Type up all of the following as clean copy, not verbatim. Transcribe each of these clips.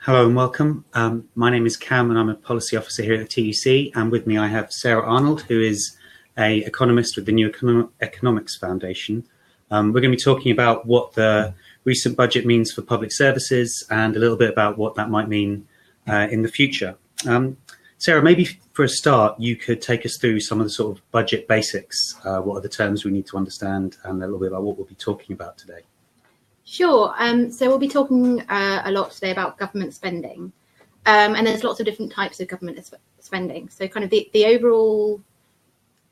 Hello and welcome. My name is Kam and I'm a policy officer here at the TUC, and with me I have Sarah Arnold, who is an economist with the New Economics Foundation. We're going to be talking about what the recent budget means for public services and a little bit about what that might mean in the future. Sarah, maybe for a start, you could take us through some of the sort of budget basics. What are the terms we need to understand, and a little bit about what we'll be talking about today. Sure. So we'll be talking a lot today about government spending, and there's lots of different types of government spending. So kind of the overall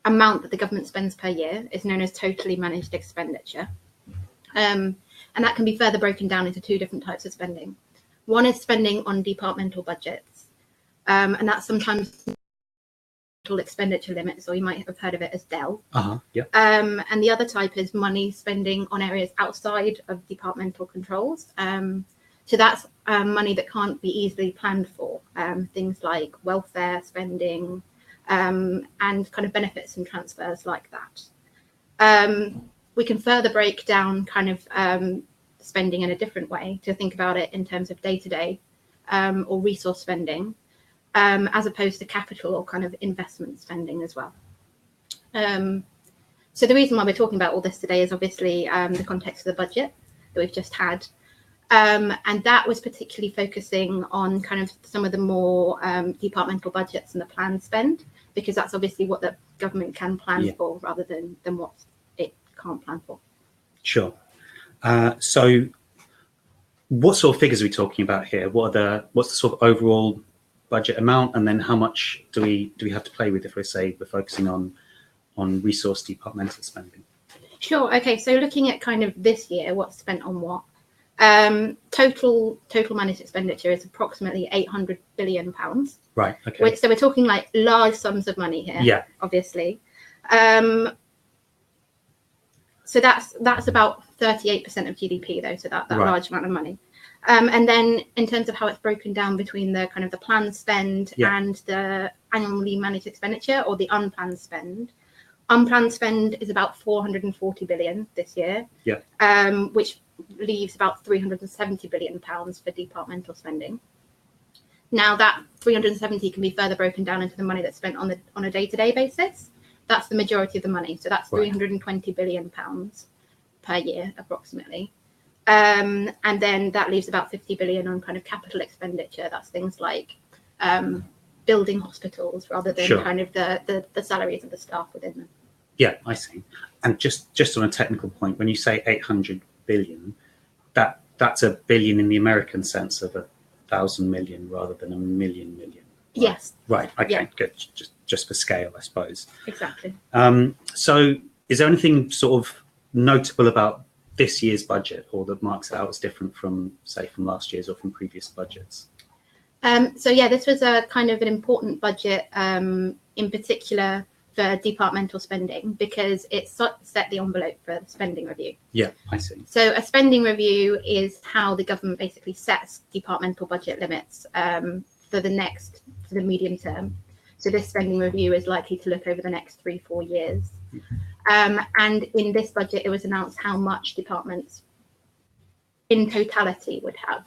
amount that the government spends per year is known as totally managed expenditure. And that can be further broken down into two different types of spending. One is spending on departmental budgets, and that's sometimes expenditure limits, or you might have heard of it as DEL. Yep. And the other type is money spending on areas outside of departmental controls. So that's money that can't be easily planned for, things like welfare spending and kind of benefits and transfers like that. We can further break down kind of spending in a different way to think about it in terms of day-to-day or resource spending, as opposed to capital or kind of investment spending as well. So the reason why we're talking about all this today is obviously the context of the budget that we've just had. And that was particularly focusing on kind of some of the more departmental budgets and the planned spend, because that's obviously what the government can plan for rather than what it can't plan for. Sure. So what sort of figures are we talking about here? What's the sort of overall budget amount, and then how much do we have to play with if we're focusing on resource departmental spending? Sure. Okay. So looking at kind of this year, what's spent on what? Total managed expenditure is approximately £800 billion. Right. Okay. So we're talking like large sums of money here. Yeah. Obviously. So that's about 38% of GDP, though. So that right. Large amount of money. And then in terms of how it's broken down between the kind of the planned spend and the annually managed expenditure, or the unplanned spend. Unplanned spend is about 440 billion this year, which leaves about 370 billion pounds for departmental spending. Now that 370 can be further broken down into the money that's spent on a day-to-day basis. That's the majority of the money. So that's 320 billion pounds per year, approximately. And then that leaves about 50 billion on kind of capital expenditure. That's things like building hospitals rather than kind of the salaries of the staff within them. Yeah, I see. And just on a technical point, when you say 800 billion, that's a billion in the American sense of 1,000 million rather than a million. Right? Yes. Right. Okay. Good. Just for scale, I suppose. Exactly. So is there anything sort of notable about this year's budget, or that marks it out as different from, say, from last year's or from previous budgets? So this was a kind of an important budget, in particular for departmental spending, because it set the envelope for the spending review. Yeah, I see. So a spending review is how the government basically sets departmental budget limits for the medium term. So this spending review is likely to look over the next 3-4 years. And in this budget, it was announced how much departments in totality would have.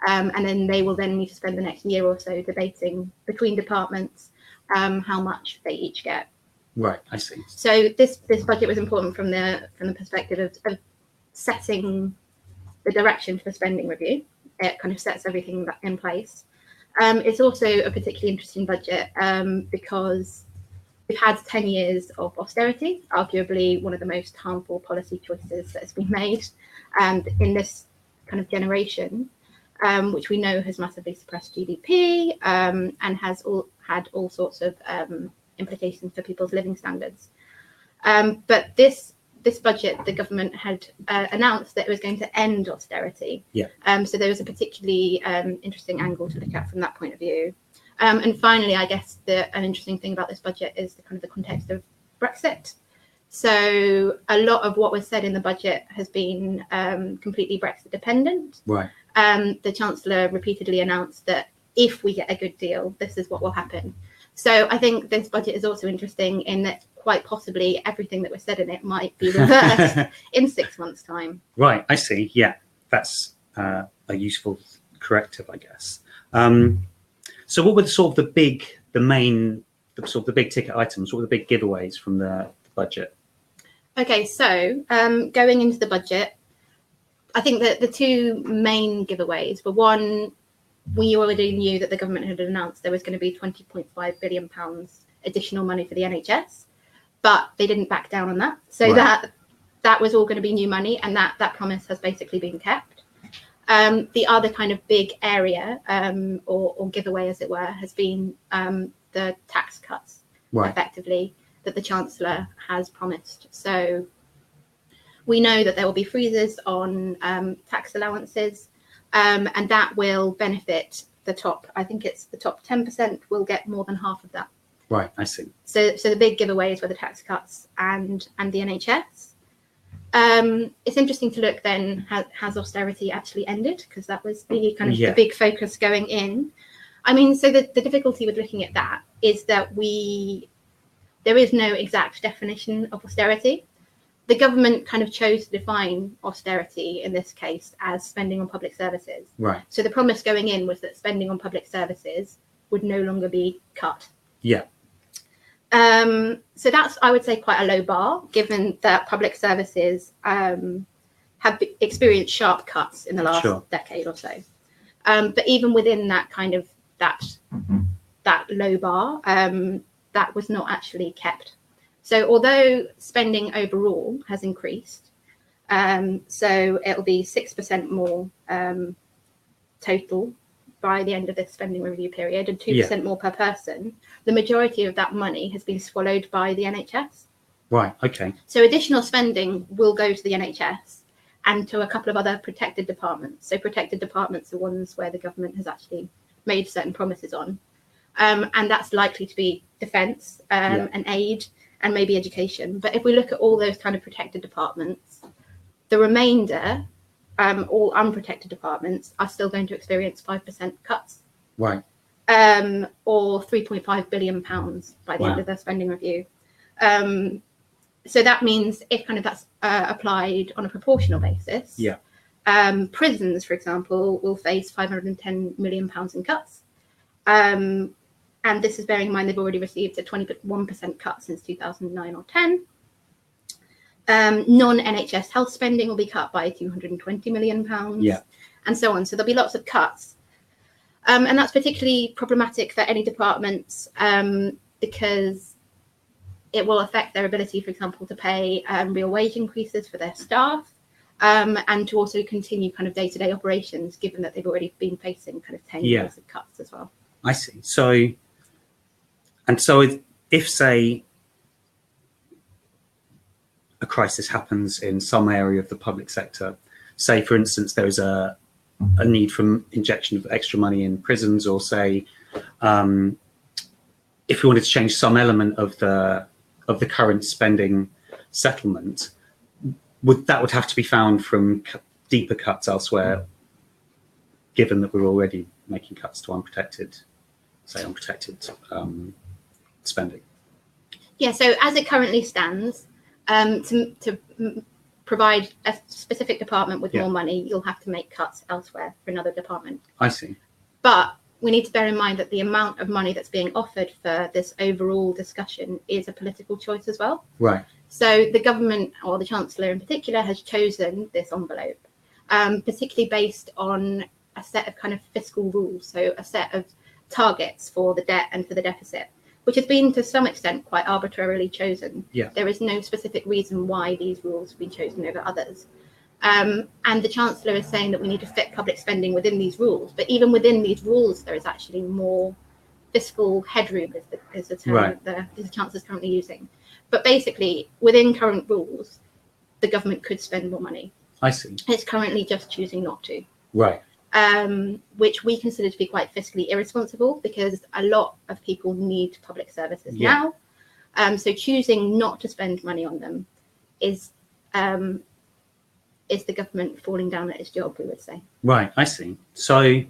And then they will then need to spend the next year or so debating between departments how much they each get. Right, I see. So this budget was important from the perspective of setting the direction for the spending review. It kind of sets everything in place. It's also a particularly interesting budget because we've had 10 years of austerity, arguably one of the most harmful policy choices that has been made in this kind of generation, which we know has massively suppressed GDP and has had all sorts of implications for people's living standards. But this budget, the government had announced that it was going to end austerity. Yeah. So there was a particularly interesting angle to look at from that point of view. And finally, I guess an interesting thing about this budget is the context of Brexit. So a lot of what was said in the budget has been completely Brexit dependent. Right. The Chancellor repeatedly announced that if we get a good deal, this is what will happen. So I think this budget is also interesting in that quite possibly everything that was said in it might be reversed in 6 months' time. Right, I see. Yeah, that's a useful corrective, I guess. So what were the big ticket items? What were the big giveaways from the budget? Okay, so going into the budget, I think that the two main giveaways were, one, we already knew that the government had announced there was going to be £20.5 billion additional money for the NHS, but they didn't back down on that. So that was all going to be new money, and that promise has basically been kept. The other kind of big area or giveaway, as it were, has been the tax cuts, effectively, that the Chancellor has promised. So we know that there will be freezes on tax allowances, and that will benefit the top, I think it's the top 10% will get more than half of that. Right, I see. So the big giveaways were the tax cuts and the NHS. It's interesting to look then, has austerity actually ended? Because that was the kind of the big focus going in. I mean, so the difficulty with looking at that is that there is no exact definition of austerity. The government kind of chose to define austerity in this case as spending on public services. Right. So the promise going in was that spending on public services would no longer be cut. Yeah. So that's, I would say, quite a low bar, given that public services have experienced sharp cuts in the last decade or so. But even within that kind of that low bar, that was not actually kept. So although spending overall has increased, so it'll be 6% more total by the end of this spending review period, and 2% more per person, the majority of that money has been swallowed by the NHS. Right, okay. So additional spending will go to the NHS and to a couple of other protected departments. So protected departments are ones where the government has actually made certain promises on. And that's likely to be defence and aid and maybe education. But if we look at all those kind of protected departments, the remainder, all unprotected departments, are still going to experience 5% cuts. Right. Or £3.5 billion by the end of their spending review. So that means if kind of that's applied on a proportional basis, prisons, for example, will face £510 million in cuts. And this is bearing in mind they've already received a 21% cut since 2009 or 10. Non-NHS health spending will be cut by £220 million, and so on. So there'll be lots of cuts. And that's particularly problematic for any departments because it will affect their ability, for example, to pay real wage increases for their staff and to also continue kind of day-to-day operations, given that they've already been facing kind of 10 years of cuts as well. I see. So if say, a crisis happens in some area of the public sector, say, for instance, there is a need for injection of extra money in prisons, or say, if we wanted to change some element of the current spending settlement, would have to be found from deeper cuts elsewhere, given that we're already making cuts to unprotected spending? Yeah, so as it currently stands, to provide a specific department with more money, you'll have to make cuts elsewhere for another department. I see. But we need to bear in mind that the amount of money that's being offered for this overall discussion is a political choice as well. Right. So the government, or the Chancellor in particular, has chosen this envelope, particularly based on a set of kind of fiscal rules, so a set of targets for the debt and for the deficit, which has been to some extent quite arbitrarily chosen. Yeah. There is no specific reason why these rules have been chosen over others. And the Chancellor is saying that we need to fit public spending within these rules. But even within these rules, there is actually more fiscal headroom, is the term that the Chancellor is currently using. But basically, within current rules, the government could spend more money. I see. It's currently just choosing not to. Right. Which we consider to be quite fiscally irresponsible, because a lot of people need public services now. So choosing not to spend money on them is the government falling down at its job, we would say. Right, I see. So,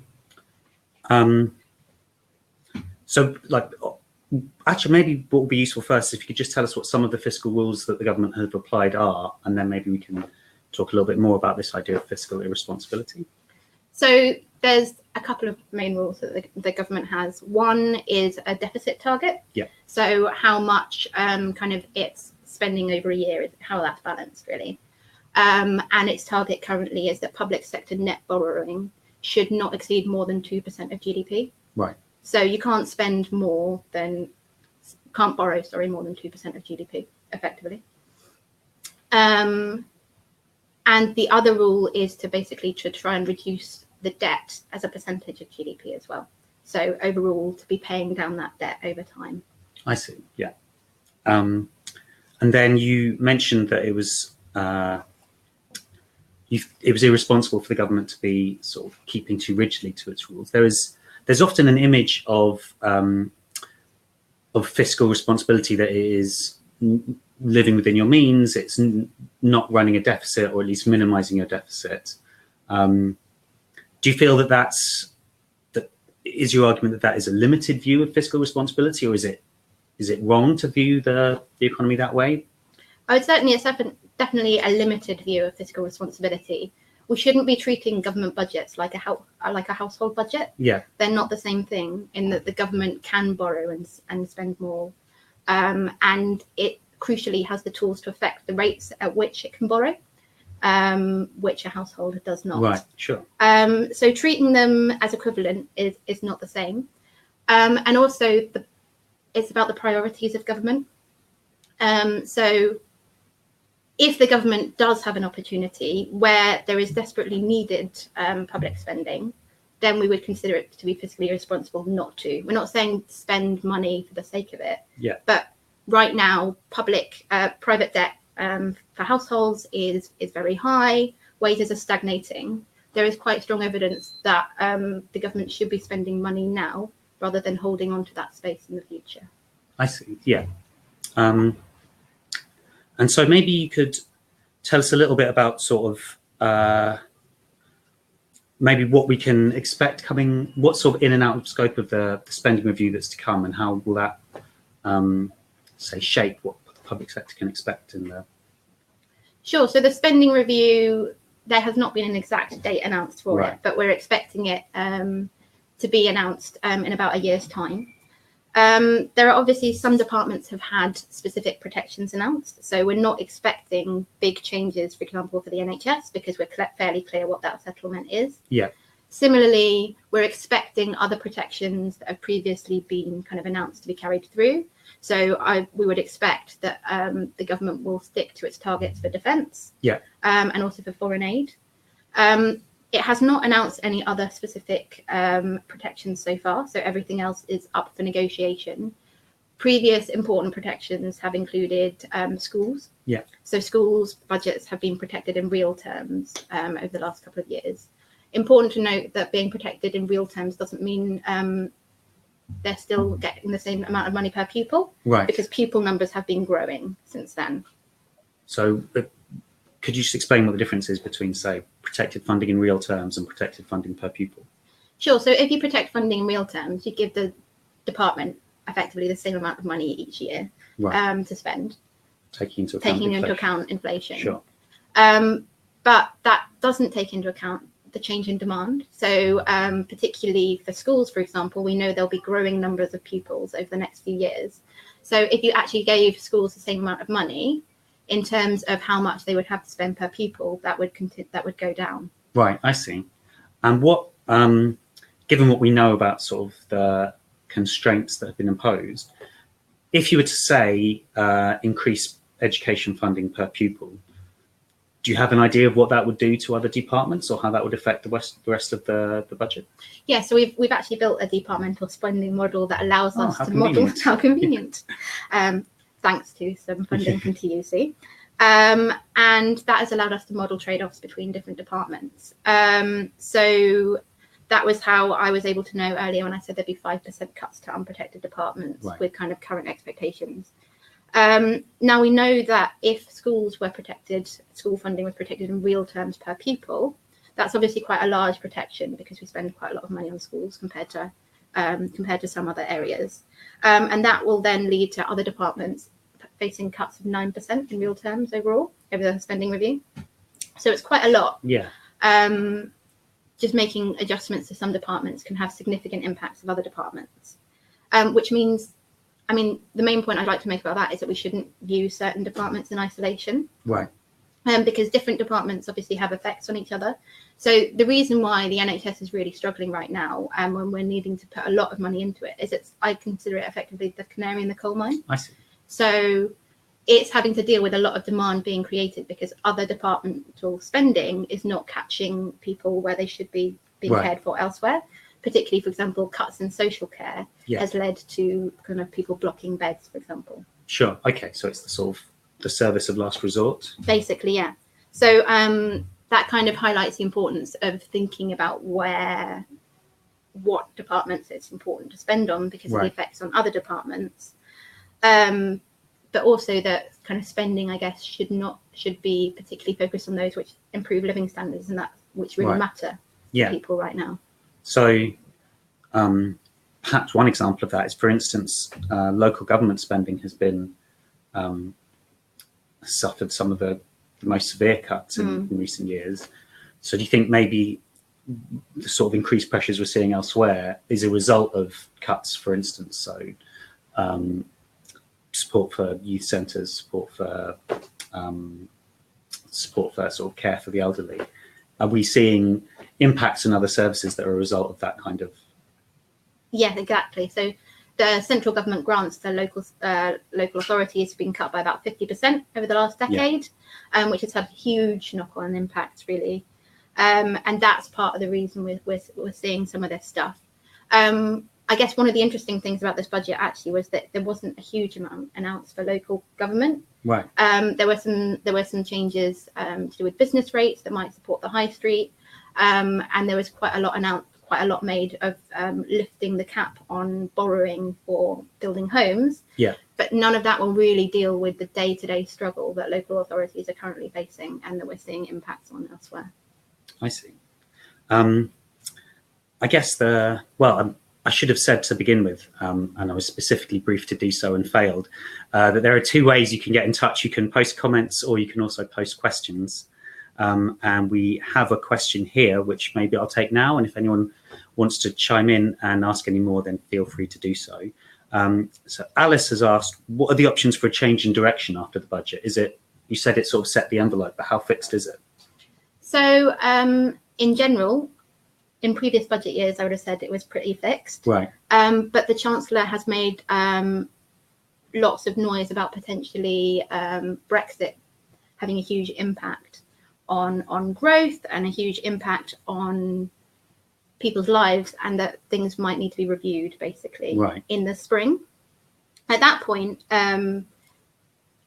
actually, maybe what would be useful first, if you could just tell us what some of the fiscal rules that the government have applied are, and then maybe we can talk a little bit more about this idea of fiscal irresponsibility. So there's a couple of main rules that the government has. One is a deficit target. Yeah. So how much kind of it's spending over a year, how that's balanced really. And its target currently is that public sector net borrowing should not exceed more than 2% of GDP. Right. So you can't spend more than, can't borrow, sorry, more than 2% of GDP effectively. And the other rule is to basically try and reduce the debt as a percentage of GDP as well. So overall, to be paying down that debt over time. I see. Yeah. And then you mentioned that it was irresponsible for the government to be sort of keeping too rigidly to its rules. There's often an image of fiscal responsibility that it is living within your means. It's not running a deficit, or at least minimizing your deficit. Do you feel that is your argument that is a limited view of fiscal responsibility, or is it wrong to view the economy that way? I would certainly, it's definitely a limited view of fiscal responsibility. We shouldn't be treating government budgets like a household budget. Yeah, they're not the same thing in that the government can borrow and spend more, and it crucially has the tools to affect the rates at which it can borrow, which a household does not. Right, sure. So treating them as equivalent is not the same, and also it's about the priorities of government. So if the government does have an opportunity where there is desperately needed public spending, then we would consider it to be fiscally irresponsible not to. We're not saying spend money for the sake of it. Yeah. But right now, private debt for households is very high. Wages are stagnating. There is quite strong evidence that the government should be spending money now rather than holding on to that space in the future. I see. Yeah. And so maybe you could tell us a little bit about sort of maybe what we can expect coming, what sort of in and out of scope of the spending review that's to come, and how will that, say, shape what the public sector can expect in the... Sure. So the spending review, there has not been an exact date announced for it, but we're expecting it to be announced in about a year's time. There are obviously some departments have had specific protections announced, so we're not expecting big changes, for example, for the NHS, because we're fairly clear what that settlement is. Yeah. Similarly, we're expecting other protections that have previously been kind of announced to be carried through. So we would expect that the government will stick to its targets for defence, and also for foreign aid. It has not announced any other specific protections so far, so everything else is up for negotiation. Previous important protections have included schools. Yeah. So schools' budgets have been protected in real terms over the last couple of years. Important to note that being protected in real terms doesn't mean they're still getting the same amount of money per pupil, right? Because pupil numbers have been growing since then. So could you just explain what the difference is between, say, protected funding in real terms and protected funding per pupil? Sure. So if you protect funding in real terms, you give the department effectively the same amount of money each year, right, to spend, taking into account inflation. Sure. But that doesn't take into account the change in demand. So particularly for schools, for example, we know there'll be growing numbers of pupils over the next few years. So if you actually gave schools the same amount of money, in terms of how much they would have to spend per pupil, that would go down. Right, I see. And what, given what we know about sort of the constraints that have been imposed, if you were to say increase education funding per pupil, do you have an idea of what that would do to other departments, or how that would affect the rest of the budget? Yeah, so we've actually built a departmental spending model that allows us to model how convenient. Thanks to some funding from TUC. And that has allowed us to model trade-offs between different departments. So that was how I was able to know earlier when I said there'd be 5% cuts to unprotected departments, right, with kind of current expectations. Now we know that if schools were protected, school funding was protected in real terms per pupil, that's obviously quite a large protection because we spend quite a lot of money on schools compared to some other areas. And that will then lead to other departments facing cuts of 9% in real terms overall over the spending review. So it's quite a lot. Yeah. just making adjustments to some departments can have significant impacts of other departments, which means, I mean, the main point I'd like to make about that is that we shouldn't view certain departments in isolation. Right. Because different departments obviously have effects on each other. So the reason why the NHS is really struggling right now, and when we're needing to put a lot of money into it, is I consider it effectively the canary in the coal mine. I see. So it's having to deal with a lot of demand being created because other departmental spending is not catching people where they should be being cared for elsewhere. Particularly, for example, cuts in social care has led to kind of people blocking beds, for example. Sure. Okay. So it's the sort of the service of last resort. Basically, yeah. So that kind of highlights the importance of thinking about what departments it's important to spend on because of the effects on other departments. But also that kind of spending, I guess, should be particularly focused on those which improve living standards and that which really matter to people right now. So perhaps one example of that is, for instance, local government spending has been suffered some of the most severe cuts in recent years. So do you think maybe the sort of increased pressures we're seeing elsewhere is a result of cuts, for instance? So support for youth centres, support for sort of care for the elderly. Are we seeing impacts in other services that are a result of that kind of? Yeah, exactly. So the central government grants to local authorities have been cut by about 50% over the last decade, which has had huge knock-on impacts, really. And that's part of the reason we're seeing some of this stuff. I guess one of the interesting things about this budget actually was that there wasn't a huge amount announced for local government. Right. There were some changes to do with business rates that might support the high street, and there was quite a lot made of lifting the cap on borrowing for building homes. Yeah. But none of that will really deal with the day-to-day struggle that local authorities are currently facing and that we're seeing impacts on elsewhere. I see. I guess I should have said to begin with, and I was specifically briefed to do so and failed, that there are two ways you can get in touch. You can post comments or you can also post questions. And we have a question here, which maybe I'll take now. And if anyone wants to chime in and ask any more, then feel free to do so. So Alice has asked, what are the options for a change in direction after the budget? You said it sort of set the envelope, but how fixed is it? So in general, in previous budget years, I would have said it was pretty fixed. Right. But the Chancellor has made lots of noise about potentially Brexit having a huge impact on growth and a huge impact on people's lives, and that things might need to be reviewed basically in the spring. At that point,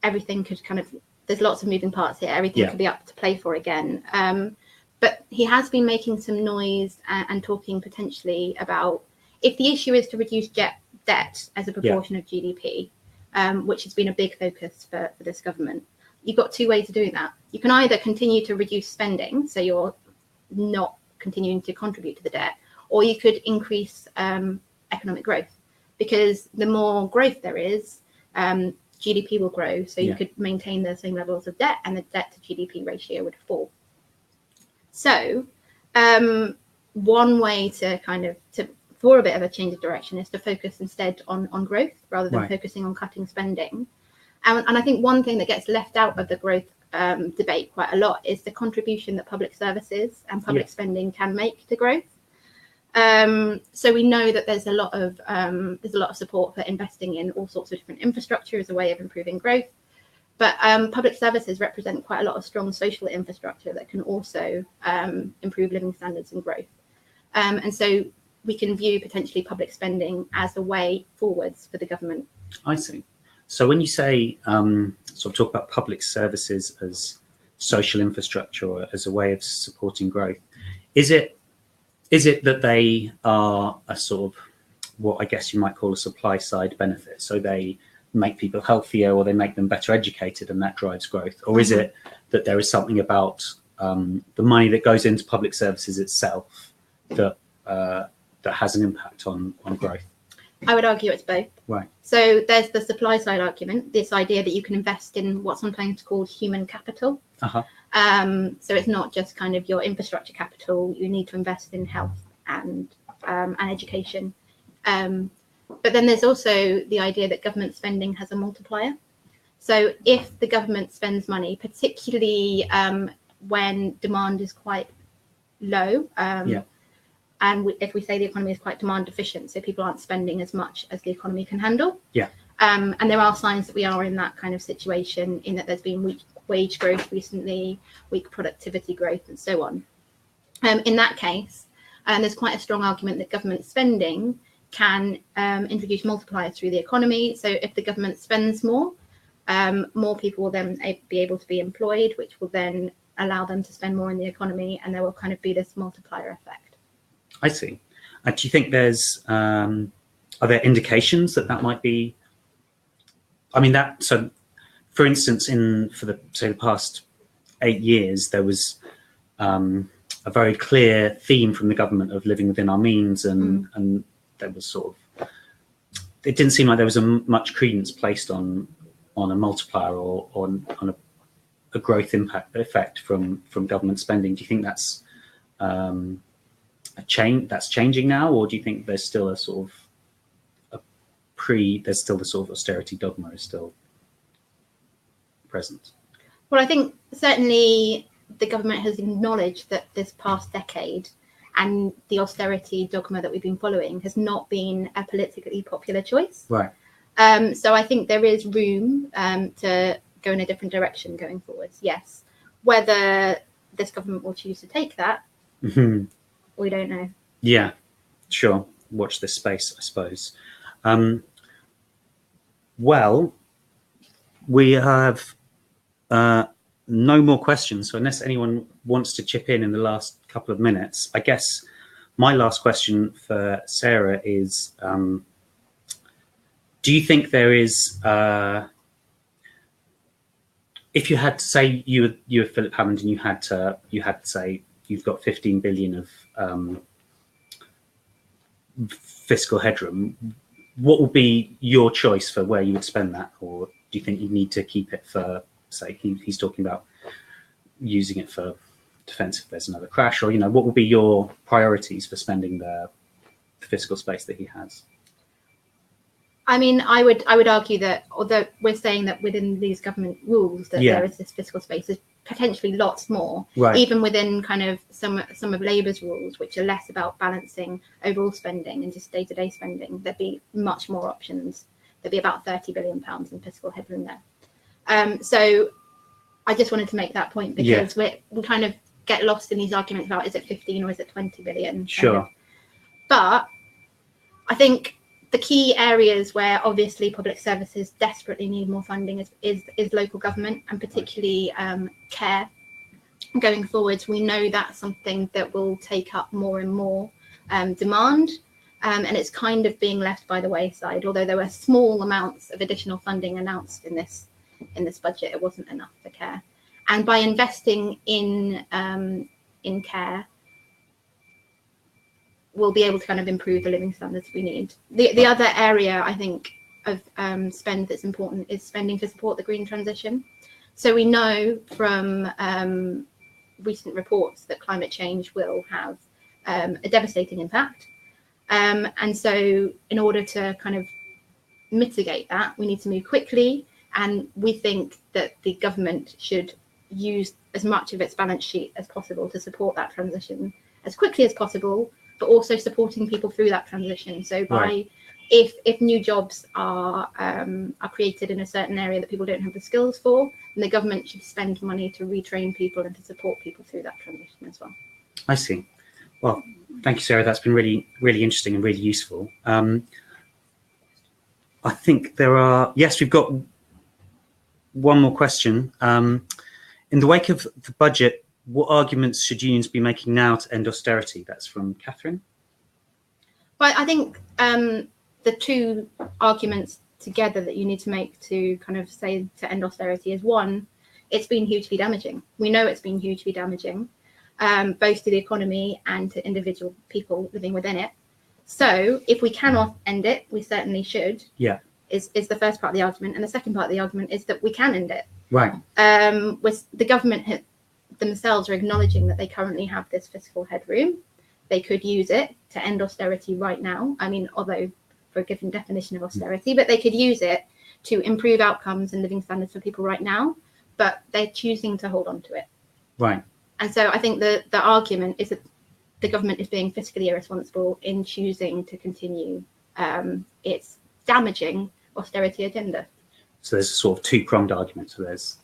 everything could there's lots of moving parts here. Everything could be up to play for again. But he has been making some noise and talking potentially about if the issue is to reduce debt as a proportion of GDP, which has been a big focus for this government. You've got two ways of doing that. You can either continue to reduce spending, so you're not continuing to contribute to the debt, or you could increase economic growth, because the more growth there is, GDP will grow, so you could maintain the same levels of debt and the debt to GDP ratio would fall. So one way for a bit of a change of direction is to focus instead on growth rather than focusing on cutting spending. And I think one thing that gets left out of the growth debate quite a lot is the contribution that public services and public spending can make to growth. So we know that there's a lot of support for investing in all sorts of different infrastructure as a way of improving growth. But public services represent quite a lot of strong social infrastructure that can also improve living standards and growth. And so we can view potentially public spending as a way forwards for the government. I see. So when you say sort of talk about public services as social infrastructure or as a way of supporting growth, is it that they are a sort of what I guess you might call a supply side benefit? So they make people healthier or they make them better educated and that drives growth? Or is it that there is something about the money that goes into public services itself that has an impact on growth? I would argue it's both. Right. So there's the supply side argument, this idea that you can invest in what's sometimes called human capital. So it's not just kind of your infrastructure capital. You need to invest in health and education. But then there's also the idea that government spending has a multiplier. So if the government spends money, particularly when demand is quite low, and if we say the economy is quite demand deficient, so people aren't spending as much as the economy can handle. And there are signs that we are in that kind of situation, in that there's been weak wage growth recently, weak productivity growth, and so on. In that case, there's quite a strong argument that government spending can introduce multipliers through the economy. So if the government spends more, more people will then be able to be employed, which will then allow them to spend more in the economy, and there will kind of be this multiplier effect. I see. Do you think there's are there indications that might be? I mean, so for instance, for the past 8 years, there was a very clear theme from the government of living within our means, and there was it didn't seem like there was much credence placed on a multiplier or on a growth impact effect from government spending. Do you think that's a change that's changing now, or do you think there's still there's still the sort of austerity dogma is still present? Well, I think certainly the government has acknowledged that this past decade and the austerity dogma that we've been following has not been a politically popular choice. Right. So I think there is room to go in a different direction going forwards. Yes. Whether this government will choose to take that, we don't know. Yeah, sure. Watch this space, I suppose. Well, we have no more questions. So unless anyone wants to chip in the last couple of minutes, I guess my last question for Sarah is, do you think there is, if you had to say you were Philip Hammond and you had to say you've got 15 billion of fiscal headroom, what would be your choice for where you would spend that? Or do you think you need to keep it for, say, he's talking about using it for defense if there's another crash, or, what would be your priorities for spending the fiscal space that he has? I mean, I would argue that although we're saying that within these government rules that there is this fiscal space, there's potentially lots more, even within kind of some of Labour's rules, which are less about balancing overall spending and just day-to-day spending. There'd be much more options. There'd be about £30 billion in fiscal headroom there. So I just wanted to make that point, because we kind of get lost in these arguments about, is it 15 or is it 20 billion? Sure. But I think the key areas where obviously public services desperately need more funding is local government, and particularly care. Going forwards, we know that's something that will take up more and more demand, and it's kind of being left by the wayside. Although there were small amounts of additional funding announced in this budget, it wasn't enough for care. And by investing in care, we'll be able to kind of improve the living standards we need. The other area, I think, of spend that's important is spending to support the green transition. So we know from recent reports that climate change will have a devastating impact. And so in order to kind of mitigate that, we need to move quickly. And we think that the government should use as much of its balance sheet as possible to support that transition as quickly as possible, but also supporting people through that transition. So if new jobs are created in a certain area that people don't have the skills for, then the government should spend money to retrain people and to support people through that transition as well. I see. Well, thank you, Sarah. That's been really, really interesting and really useful. I think we've got one more question. In the wake of the budget, what arguments should unions be making now to end austerity? That's from Catherine. Well, I think the two arguments together that you need to make to kind of say to end austerity is, one, it's been hugely damaging. We know it's been hugely damaging, both to the economy and to individual people living within it. So if we cannot end it, we certainly should. Yeah. Is the first part of the argument. And the second part of the argument is that we can end it. Right. The government themselves are acknowledging that they currently have this fiscal headroom. They could use it to end austerity right now. I mean, although for a given definition of austerity, but they could use it to improve outcomes and living standards for people right now, but they're choosing to hold on to it. Right. And so I think the argument is that the government is being fiscally irresponsible in choosing to continue its damaging austerity agenda. So there's a sort of two-pronged argument. So there's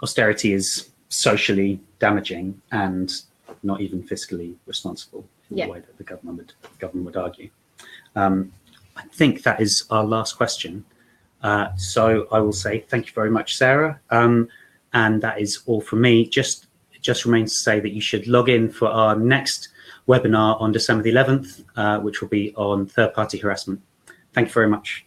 austerity is socially damaging and not even fiscally responsible in the way that the government would argue. I think that is our last question. So I will say thank you very much, Sarah. And that is all from me. Just remains to say that you should log in for our next webinar on December the 11th, which will be on third-party harassment. Thank you very much.